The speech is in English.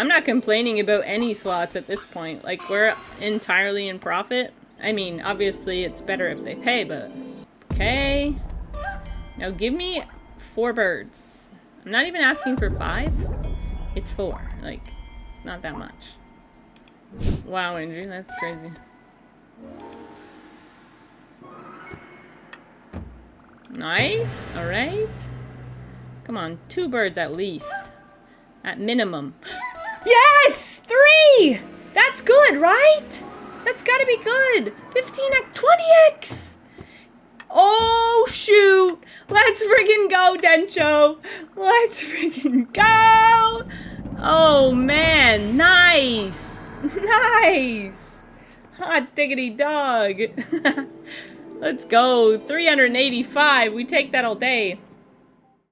I'm not complaining about any slots at this point. Like, we're entirely in profit. I mean, obviously it's better if they pay, but... Okay. Now give me 4 birds. I'm not even asking for 5. It's 4. Like, it's not that much. Wow, Andrew, that's crazy. Nice. Alright. Come on, 2 birds at least. At minimum. Yes! 3! That's good, right? That's gotta be good. 15x, 20x! Oh, shoot! Let's friggin' go, Densho! Let's friggin' go! Oh, man. Nice! Nice! Hot diggity dog. Let's go. 385. We take that all day.